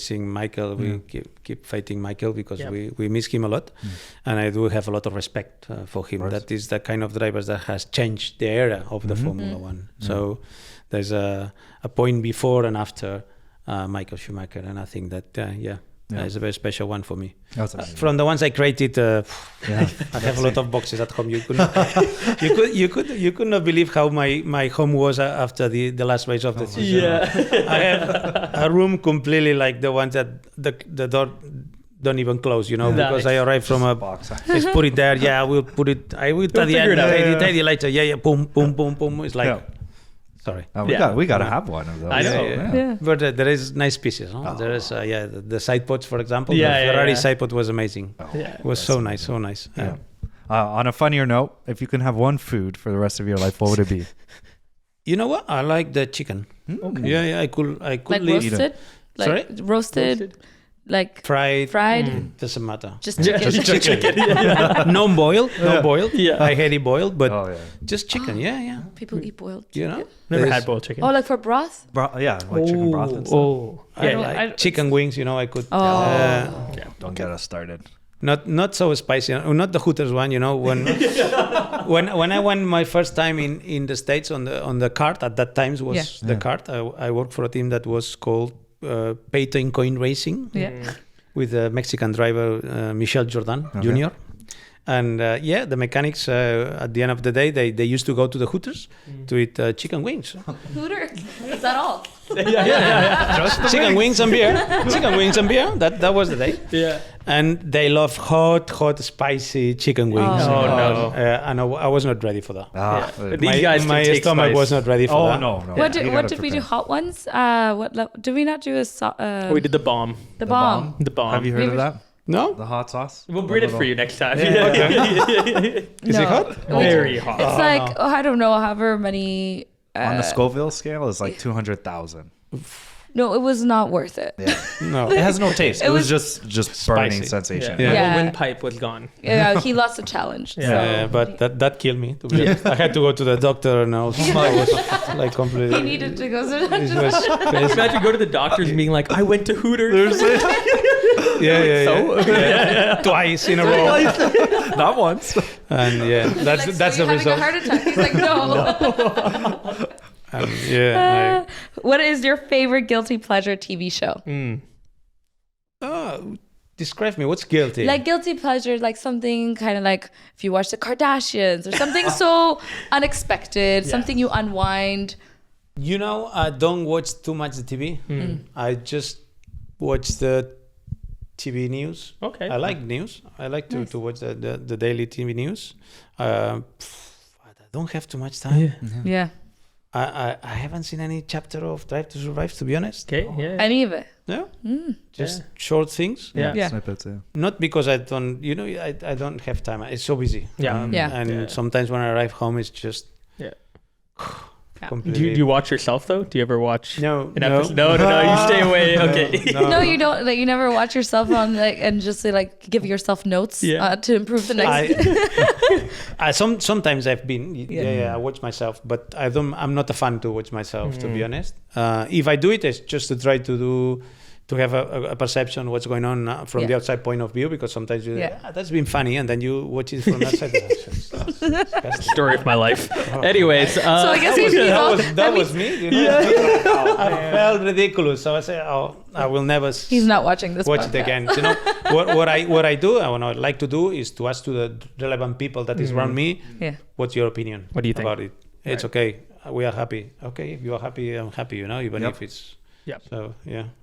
Michael. We keep fighting Michael because we miss him a lot. And I do have a lot of respect for him. That is the kind of drivers that has changed the era of the Formula One. So there's a point before and after Michael Schumacher, and I think that it's a very special one for me. From the ones I created, I have a lot of boxes at home. You could not believe how my home was after the last race of the season. Yeah. I have a room completely like the ones that the door don't even close, because I arrived from a box. Let's put it there. Yeah, I will put it. I will at the end. Tidy later. Yeah. Boom, boom, boom, boom. It's like. Yeah. Sorry. We gotta have one of those. I know. Yeah. But there is nice pieces. No? There is the side pods, for example. The Ferrari side pod was amazing. It was so nice. Yeah. On a funnier note, if you can have one food for the rest of your life, what would it be? You know what? I like the chicken. Okay. Yeah. I could like roasted. Like roasted. Like fried. Doesn't matter. Just chicken. No boiled. Yeah. I hate it boiled, but just chicken. Yeah. People eat boiled. Never had boiled chicken. Oh, like for broth? Like chicken broth and stuff. Oh, like chicken wings. I could. Don't get us started. Not so spicy. Not the Hooters one. When I went my first time in the States on the kart, at that time was the kart. I worked for a team that was called Peyton Coin Racing with a Mexican driver, Michel Jordan Jr. And the mechanics at the end of the day, they used to go to the Hooters to eat chicken wings. Hooters? Is that all? Chicken wings and beer. Chicken wings and beer. That was the day. Yeah. And they love hot, spicy chicken wings. Oh, no. And I was not ready for that. These guys can My take stomach spice. was not ready for that. No. What did we do? Hot ones? Did we not do We did the bomb. the bomb? The bomb. Have you heard of that? No? The hot sauce? We'll breed it for you next time. Is it hot? Very hot. It's like I don't know, however many. On the Scoville scale, it's like 200,000. No, it was not worth it. Yeah. No. It has no taste. It was just burning Spicy. sensation. Yeah. Yeah. The windpipe was gone. Yeah, he lost the challenge. Yeah. So But that killed me. To be honest. I had to go to the doctor and I was like completely. he needed to go to the It was crazy. Imagine go to the doctors and being like, I went to Hooters. Yeah. Twice in a row. Not once. And that's like, that's so the you're having result. a heart attack. He's like, no. What is your favorite guilty pleasure TV show? Describe me. What's guilty? Like guilty pleasure, like something kind of like if you watch the Kardashians or something so unexpected, something you unwind. I don't watch too much the TV. I just watch the TV news. Okay. I like news. I like to watch the daily TV news. I don't have too much time. Yeah. I haven't seen any chapter of Drive to Survive, to be honest. Okay. Yeah. Any of it? No, just short things. Yeah. Snippets, yeah. Not because I don't, I don't have time. It's so busy. Yeah. And sometimes when I arrive home, it's just Do completely. you watch yourself though? Do you ever watch No, an episode? No. You stay away. Okay. No, you don't. Like you never watch yourself on and just say, like give yourself notes to improve the next. Sometimes I've been I watch myself, but I'm not a fan to watch myself, to be honest. If I do it, it's just to try to have a perception what's going on from the outside point of view, because sometimes that's been funny, and then you watch it from the outside. Story of my life. Anyways, So I guess that was me. I felt ridiculous, so I said, I will never. He's not watching this. Watch it again. What I do, and what I like to do is to ask to the relevant people that is around me. Yeah. What's your opinion? What do you think about it? It's okay. We are happy. Okay, if you are happy, I'm happy. Even if it's. Yeah. So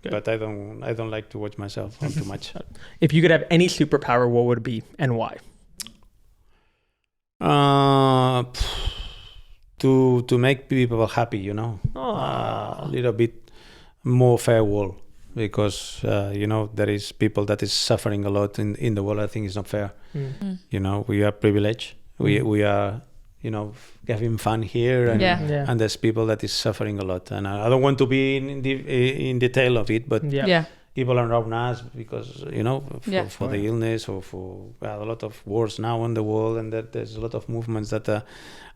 but I don't like to watch myself on too much. If you could have any superpower, what would it be and why? To make people happy, a little bit more fair world, because there is people that is suffering a lot in the world. I think it's not fair. We are privileged. We are having fun here, and there's people that is suffering a lot, and I don't want to be in detail of it, but people around us, because for the illness, or for a lot of wars now in the world, and that there's a lot of movements that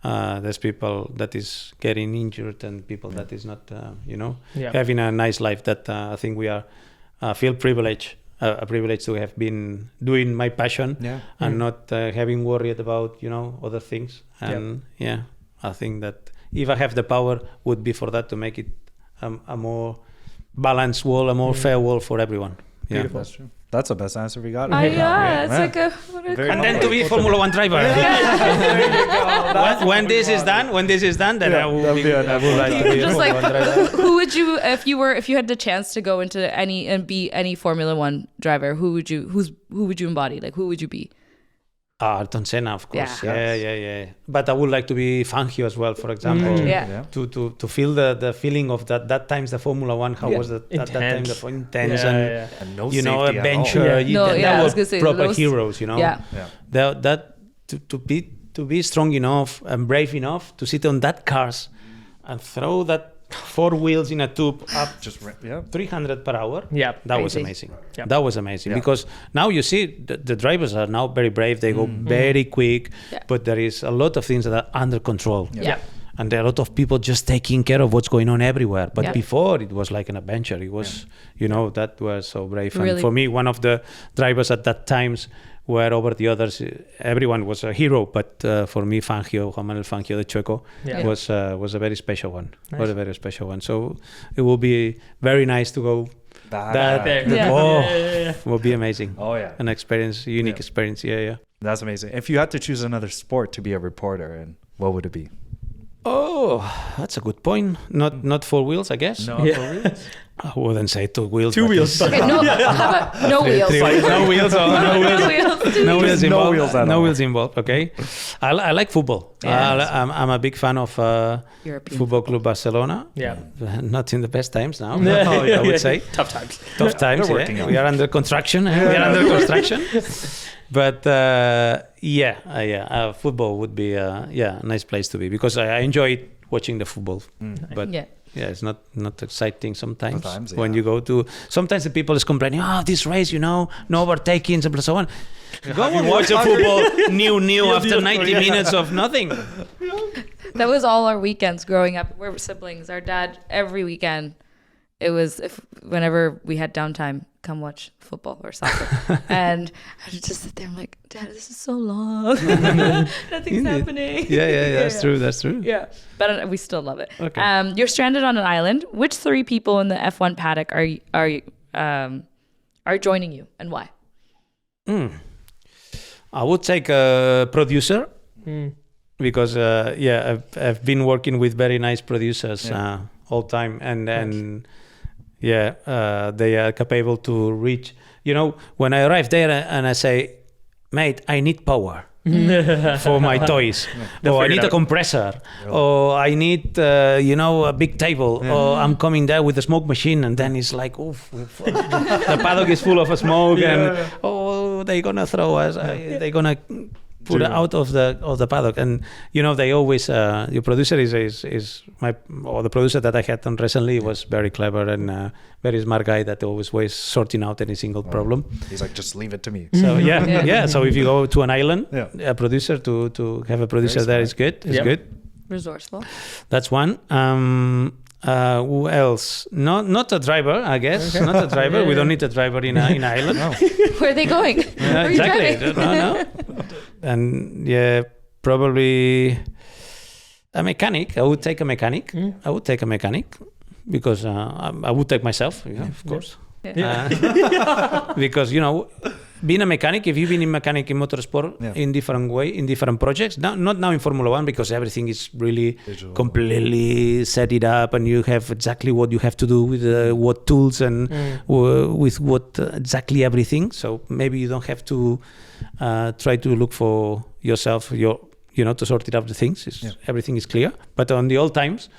there's people that is getting injured, and people that is not having a nice life. That I think we are feel privileged. A privilege to have been doing my passion and not having worried about other things, and I think that if I have the power, would be for that, to make it a more balanced world, a more fair world for everyone. Beautiful. That's true. That's the best answer we got. It's like a and then to be Formula One driver. When this is done, then I will be just like Formula One driver. who would you if you had the chance to go into any and be any Formula One driver, who would you embody? Like who would you be? Ayrton Senna, of course. Yeah. But I would like to be Fangio as well, for example. To feel the feeling of that times the Formula One, how was that at that time, the intense And no safety adventure. at all. I was That gonna say, were proper those- heroes. That to be strong enough and brave enough to sit on that cars and throw that 4 wheels in a tube up 300 per hour. That was amazing. That was amazing, because now you see the drivers are now very brave. They go very quick, but there is a lot of things that are under control. And there are a lot of people just taking care of what's going on everywhere. But before, it was like an adventure. It was, that was so brave. Really? And for me, one of the drivers at that times where over the others, everyone was a hero. But for me, Juan Manuel Fangio, the Chueco, was a very special one. Nice. Was a very special one. So it will be very nice to go. Will be amazing. Oh yeah, An experience, unique experience. Yeah. That's amazing. If you had to choose another sport to be a reporter in, what would it be? Oh, that's a good point. Not 4 wheels, I guess. No, Yeah. for reals? I wouldn't say 2 wheels. 2 but wheels. Okay, no, how about no wheels? 3 wheels. No wheels. No wheels. No wheels No involved. wheels at No all. wheels involved. Okay. I like football. Yeah. I'm a big fan of European Football Club Barcelona. Yeah. Not in the best times now. Yeah. I would say. Tough times. Tough times. they're working Yeah. on We are under construction. We are under construction. But football would be a nice place to be because I enjoy watching the football. But Yeah. it's not exciting sometimes Sometimes, when yeah. you go to. Sometimes the people is complaining, this race, no overtakings and so on. Go and watch a football new after 90 minutes of nothing. That was all our weekends growing up. We were siblings. Our dad, every weekend, it was whenever we had downtime, come watch football or soccer. And I would just sit there. I'm like, Dad, this is so long. Nothing's happening. Yeah, that's true. That's true. Yeah, but we still love it. Okay. You're stranded on an island. Which 3 people in the F1 paddock are joining you, and why? I would take a producer because I've been working with very nice producers all time, and they are capable to reach. When I arrive there and I say, mate, I need power for my toys, or I need a compressor, or I need a big table, or I'm coming there with a smoke machine, and then it's like, oof, the paddock is full of smoke, and they're gonna throw us, they're gonna put it out of the paddock. And they always your producer the producer that I had on recently was very clever and very smart guy that always was sorting out any single problem. He's like, just leave it to me. So so if you go to an island, Yeah. a producer to have a producer there is good. It's good. Resourceful. That's one. Who else? Not a driver, I guess. Not a driver. We don't need a driver in an island. Where are they going? Where are you Exactly. driving? No. And probably a mechanic. I would take a mechanic. I would take a mechanic because I would take myself, of course. Because being a mechanic, if you've been in mechanic in motorsport in different projects, not now in Formula One because everything is really Digital. completely set it up and you have exactly what you have to do with what tools and with what exactly everything. So maybe you don't have to try to look for yourself, to sort it out the things. Everything is clear. But on the old times,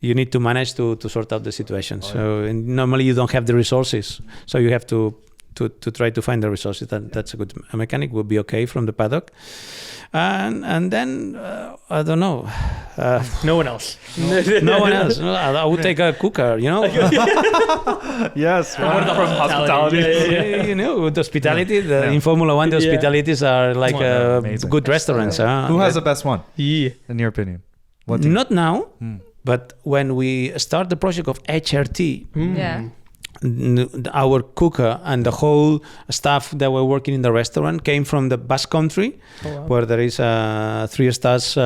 you need to manage to sort out the situation. And normally you don't have the resources, so you have to try to find the resources. That's a mechanic would be okay from the paddock. And then I don't know. No one else. No one else. No, I would take a cooker. Yes, from hospitality. With hospitality. In Formula One, the hospitalities are like good restaurants. Who has the best one, Yeah. in your opinion? What team? Not now, but when we start the project of HRT, Yeah. our cooker and the whole staff that were working in the restaurant came from the Basque Country, where there is a 3 stars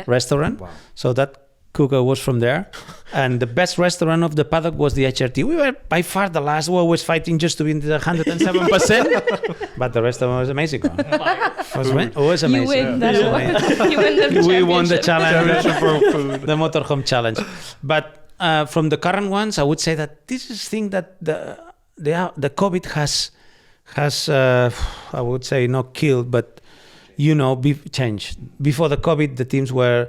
restaurant. Wow. So that cooker was from there. And the best restaurant of the paddock was the HRT. We were by far the last. We were always fighting just to be in the 107%. But the restaurant was amazing. It was amazing. You win that award. You win the We won the championship. challenge for food, the motorhome challenge. But from the current ones, I would say that this is thing that the COVID has I would say not killed, but changed. Before the COVID, the teams were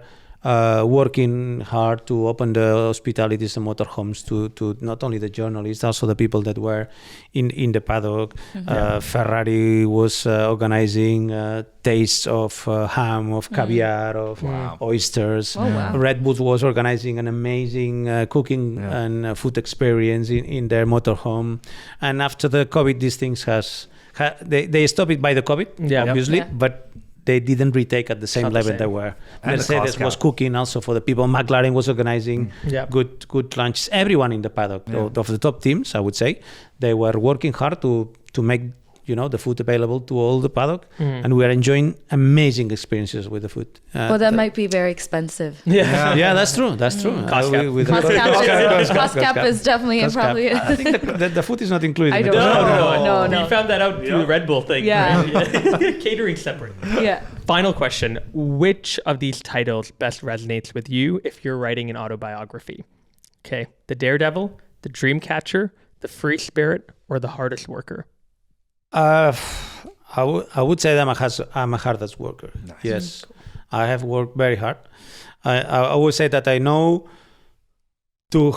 working hard to open the hospitalities and motorhomes to not only the journalists, also the people that were in the paddock. Ferrari was organizing tastes of ham, of caviar, of oysters. Oh, wow. Red Bull was organizing an amazing cooking and food experience in their motorhome. And after the COVID, these things they stopped it by the COVID, obviously, but they didn't retake at the same level they were. And Mercedes was cooking also for the people. McLaren was organizing good lunches. Everyone in the paddock of the top teams, I would say, they were working hard to make the food available to all the paddock, and we are enjoying amazing experiences with the food. Well, that might be very expensive. Yeah, that's true. That's true. Cost cap is definitely probably. I think the food is not included. I don't know. No. You found that out through the Red Bull thing. Yeah. Right? Catering separate. Yeah. Final question. Which of these titles best resonates with you if you're writing an autobiography? Okay. The Daredevil, the Dreamcatcher, the Free Spirit, or the Hardest Worker? I would say that I'm a hardest worker. Nice. Yes. I have worked very hard. I would say that I know to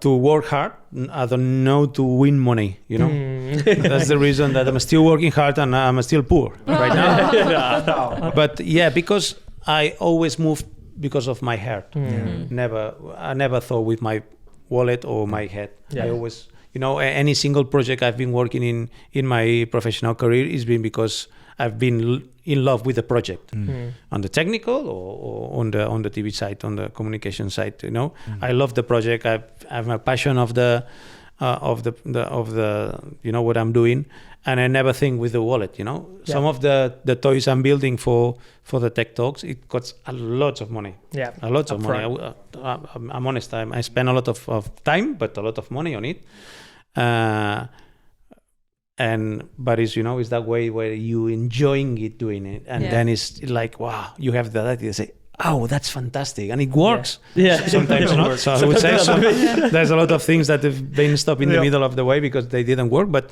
work hard. I don't know to win money, That's the reason that I'm still working hard and I'm still poor right now. But yeah, because I always moved because of my heart. I never thought with my wallet or my head. I always, any single project I've been working in my professional career has been because I've been in love with the project, on the technical or on the TV side, on the communication side. I love the project. I have a passion of the what I'm doing, and I never think with the wallet. Some of the toys I'm building for the Tech Talks, it costs a lot of money. Yeah, a lot of money. I'm honest. I spend a lot of time, but a lot of money on it. But it's that way where you enjoying it doing it, and then it's like, wow, you have the ability to say, oh, that's fantastic, and it works. Yeah. Sometimes not. So I would say there's a lot of things that have been stopped in the middle of the way because they didn't work. But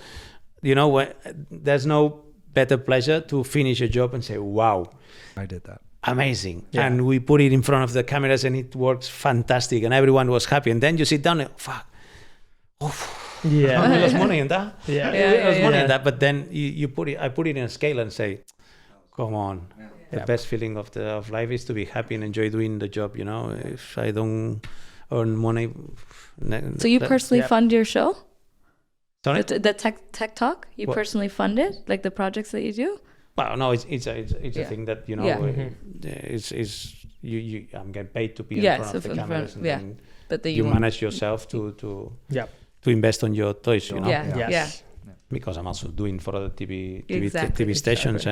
there's no better pleasure to finish a job and say, wow, I did that. Amazing. Yeah. And we put it in front of the cameras and it works fantastic and everyone was happy. And then you sit down and fuck. Yeah. I lost money in that. I lost money in that. But then I put it in a scale and say, come on. The best feeling of life is to be happy and enjoy doing the job, If I don't earn money. So you personally fund your show? Sorry? The tech talk? You personally fund it? Like the projects that you do? Well, no, it's a thing that, I'm getting paid to be in front of the cameras. But you manage yourself to invest on your toys, Yes. Because I'm also doing for other TV stations.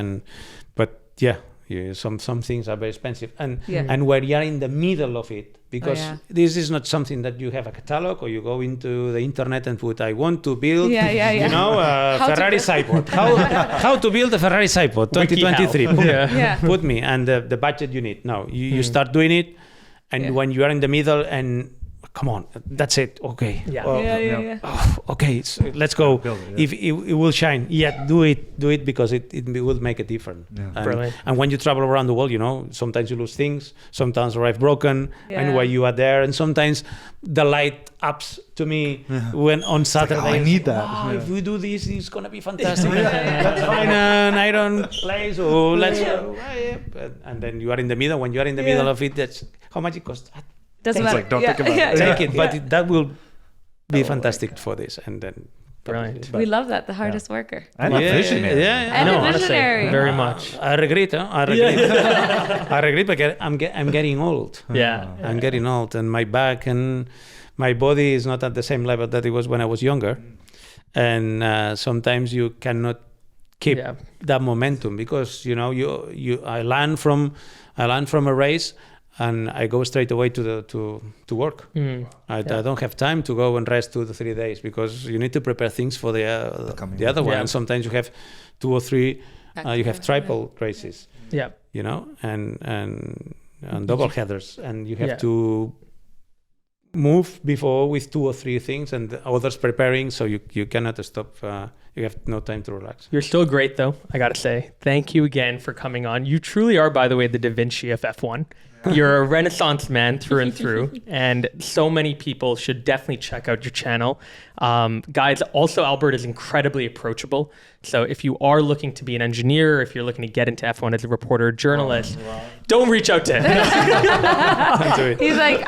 Some things are very expensive, and where you are in the middle of it, because this is not something that you have a catalog or you go into the internet and put, I want to build, Ferrari Cyborg. How to build a Ferrari Cyborg 2023? Put me and the budget you need. No, you start doing it, and when you are in the middle and come on, that's it. Okay. Okay, so let's go. If it will shine, do it because it will make a difference. And when you travel around the world, sometimes you lose things, sometimes arrive broken, and while you are there, and sometimes the light ups to me when on Saturday. Like, I need that. Wow, if we do this, it's gonna be fantastic. Let's find an iron place, or let's. And then you are in the middle. When you are in the middle of it, that's how much it costs. Doesn't matter. Like, don't think about it. Take it, but that will be fantastic for this, and then. Brilliant. We love that, the hardest worker. And a visionary. And a visionary. Honestly, very much. I regret. I regret because I'm getting old. I'm getting old, and my back and my body is not at the same level that it was when I was younger, and sometimes you cannot keep that momentum because I learn from a race. And I go straight away to work. I don't have time to go and rest 2 to 3 days because you need to prepare things for the other one. And sometimes you have 2 or 3. You have triple races. And double headers, and you have to move before with 2 or 3 things, and the others preparing. So you cannot stop. You have no time to relax. You're still great, though. I gotta say, thank you again for coming on. You truly are, by the way, the Da Vinci of F1. You're a Renaissance man through and through, and so many people should definitely check out your channel. Guys, also Albert is incredibly approachable. So if you are looking to be an engineer, if you're looking to get into F1 as a reporter, journalist, don't reach out to him. He's like,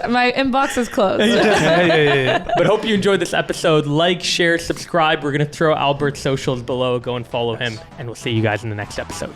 my inbox is closed. But hope you enjoyed this episode. Like, share, subscribe. We're going to throw Albert's socials below. Go and follow him, and we'll see you guys in the next episode.